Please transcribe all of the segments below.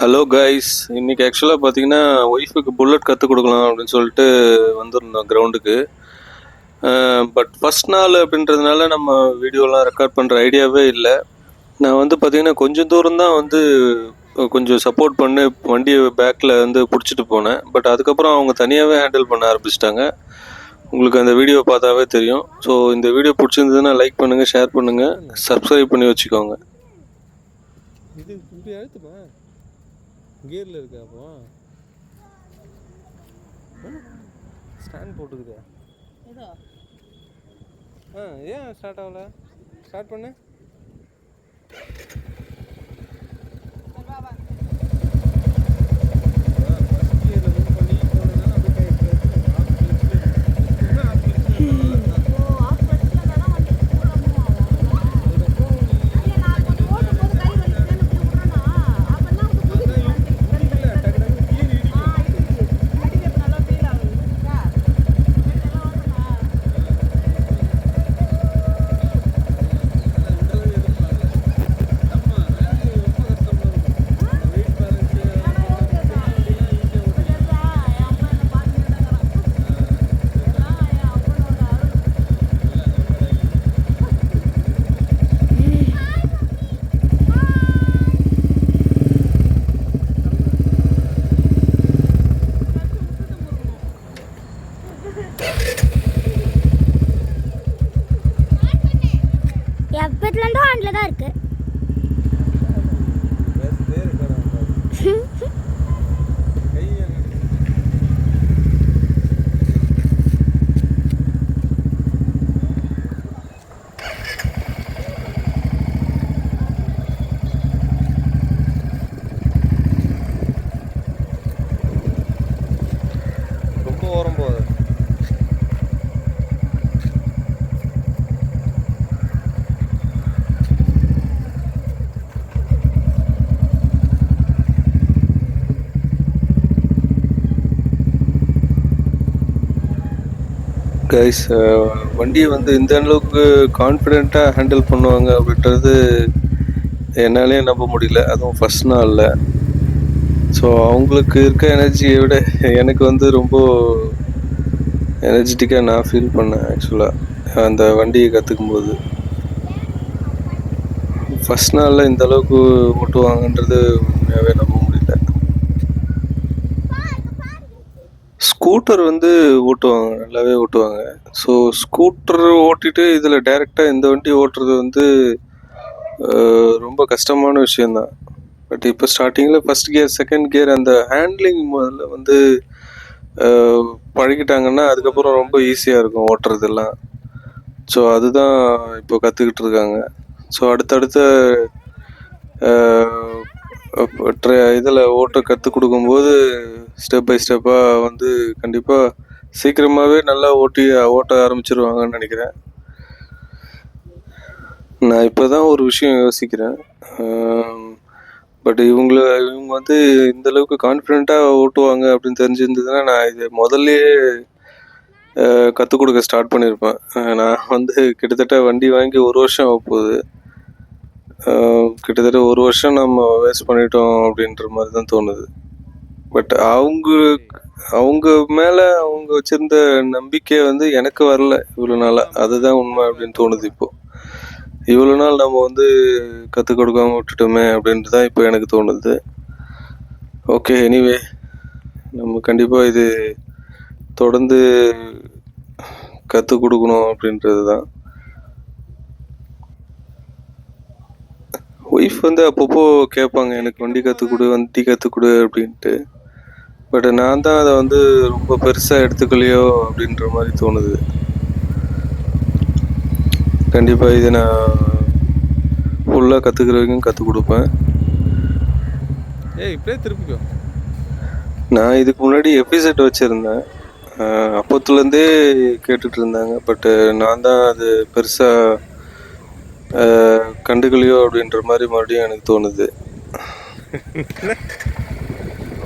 Hello guys, இன்னைக்கு ஆக்சுவலாக பார்த்தீங்கன்னா ஒய்ஃபுக்கு புல்லட் கற்றுக் கொடுக்கலாம் அப்படின்னு சொல்லிட்டு வந்திருந்தோம் கிரவுண்டுக்கு. பட் ஃபஸ்ட் நாள் அப்படின்றதுனால நம்ம வீடியோலாம் ரெக்கார்ட் பண்ணுற ஐடியாவே இல்லை. நான் வந்து பார்த்தீங்கன்னா கொஞ்சம் தூரம் தான் வந்து கொஞ்சம் சப்போர்ட் பண்ணி வண்டியை பேக்கில் வந்து பிடிச்சிட்டு போனேன். பட் அதுக்கப்புறம் அவங்க தனியாகவே ஹேண்டில் பண்ண ஆரம்பிச்சிட்டாங்க. உங்களுக்கு அந்த வீடியோ பார்த்தாவே தெரியும். ஸோ இந்த வீடியோ பிடிச்சிருந்ததுன்னா லைக் பண்ணுங்கள், ஷேர் பண்ணுங்கள், சப்ஸ்கிரைப் பண்ணி வச்சுக்கோங்க. இது இப்படி அழுத்துமா கியரில் இருக்கா? அப்போ ஸ்டாண்ட் போட்டுக்குதா? ஏன் ஸ்டார்ட் ஆகல? ஸ்டார்ட் பண்ணு. எப்பத்துலேருந்தும் ஆண்டில் தான் இருக்கு. ரொம்ப ஓரம் போகுது. கைஸ், வண்டியை வந்து இந்த அளவுக்கு கான்ஃபிடெண்ட்டாக ஹேண்டில் பண்ணுவாங்க அப்படின்றது என்னாலே நம்ப முடியல, அதுவும் ஃபஸ்ட் நாளில். ஸோ அவங்களுக்கு இருக்க எனர்ஜியை விட எனக்கு வந்து ரொம்ப எனர்ஜெட்டிக்காக நான் ஃபீல் பண்ணேன் ஆக்சுவலாக அந்த வண்டியை கற்றுக்கும் போது. ஃபஸ்ட் நாளில் இந்த அளவுக்கு ஓட்டுவாங்கன்றது உண்மையாகவே நம்ப முடியல. ஸ்கூட்டர் வந்து ஓட்டுவாங்க, நல்லாவே ஓட்டுவாங்க. ஸோ ஸ்கூட்டர் ஓட்டிட்டு இதில் டைரெக்டாக இந்த வண்டி ஓட்டுறது வந்து ரொம்ப கஷ்டமான விஷயந்தான். பட் இப்போ ஸ்டார்டிங்கில் ஃபஸ்ட் கியர், செகண்ட் கியர், அந்த ஹேண்ட்லிங் முதல்ல வந்து பழகிட்டாங்கன்னா அதுக்கப்புறம் ரொம்ப ஈஸியாக இருக்கும் ஓட்டுறதெல்லாம். ஸோ அதுதான் இப்போ கற்றுக்கிட்டு இருக்காங்க. ஸோ அடுத்தடுத்த இதில் ஓட்ட கற்றுக் கொடுக்கும்போது ஸ்டெப் பை ஸ்டெப்பாக வந்து கண்டிப்பாக சீக்கிரமாகவே நல்லா ஓட்ட ஆரம்பிச்சிருவாங்கன்னு நினைக்கிறேன். நான் இப்போ தான் ஒரு விஷயம் யோசிக்கிறேன். பட் இவங்க வந்து இந்தளவுக்கு கான்ஃபிடெண்ட்டாக ஓட்டுவாங்க அப்படின்னு தெரிஞ்சிருந்ததுன்னா நான் இதை முதல்லையே கற்றுக் கொடுக்க ஸ்டார்ட் பண்ணியிருப்பேன். நான் வந்து கிட்டத்தட்ட வண்டி வாங்கி 1 வருஷம் ஆக போகுது. கிட்டத்தட்ட 1 வருஷம் நம்ம வேஸ்ட் பண்ணிட்டோம் அப்படின்ற மாதிரி தான் தோணுது. பட் அவங்க மேலே அவங்க வச்சுருந்த நம்பிக்கை வந்து எனக்கு வரல இவ்வளோ நாளாக. அதுதான் உண்மை அப்படின்னு தோணுது இப்போது. இவ்வளோ நாள் நம்ம வந்து கற்றுக் கொடுக்காம விட்டுட்டோமே அப்படின்ட்டு தான் இப்போ எனக்கு தோணுது. ஓகே, எனிவே நம்ம கண்டிப்பாக இது தொடர்ந்து கற்றுக் கொடுக்கணும் அப்படின்றது தான். ஒய்ஃப் வந்து அப்பப்போ கேட்பாங்க, எனக்கு வண்டி கற்றுக் கொடு அப்படின்ட்டு. பட் நான் தான் அதை வந்து ரொம்ப பெருசாக எடுத்துக்கலையோ அப்படின்ற மாதிரி தோணுது. கண்டிப்பாக இதை நான் ஃபுல்லாக கற்றுக்கிற வரைக்கும் கற்றுக் கொடுப்பேன். இப்படியே திருப்பிக்கோ. நான் இதுக்கு முன்னாடி எபிசெட் வச்சுருந்தேன், அப்போத்துலேருந்தே கேட்டுட்டு இருந்தாங்க. பட்டு நான் தான் அது பெருசாக கண்டுக்கலையோ அப்படின்ற மாதிரி மறுபடியும் எனக்கு தோணுது.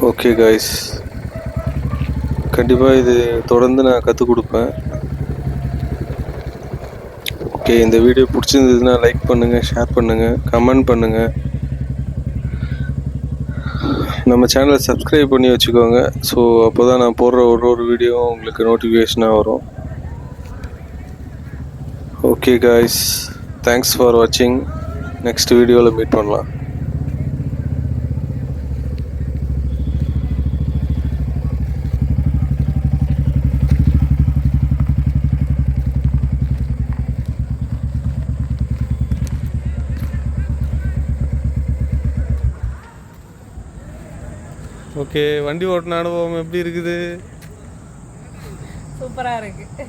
ஓகே காய்ஸ், கண்டிப்பாக இது தொடர்ந்து நான் கற்றுக் கொடுப்பேன். ஓகே, இந்த வீடியோ பிடிச்சிருந்ததுன்னா லைக் பண்ணுங்கள், ஷேர் பண்ணுங்கள், கமெண்ட் பண்ணுங்கள். நம்ம சேனலை சப்ஸ்கிரைப் பண்ணி வச்சுக்கோங்க. ஸோ அப்போ தான் நான் போடுற ஒரு வீடியோவும் உங்களுக்கு நோட்டிஃபிகேஷனாக வரும். ஓகே காய்ஸ், தேங்க்ஸ் ஃபார் வாட்சிங். நெக்ஸ்ட் வீடியோவில் மீட் பண்ணலாம். ஓகே, வண்டி ஓட்டின அனுபவம் எப்படி இருக்குது? சூப்பராக இருக்குது.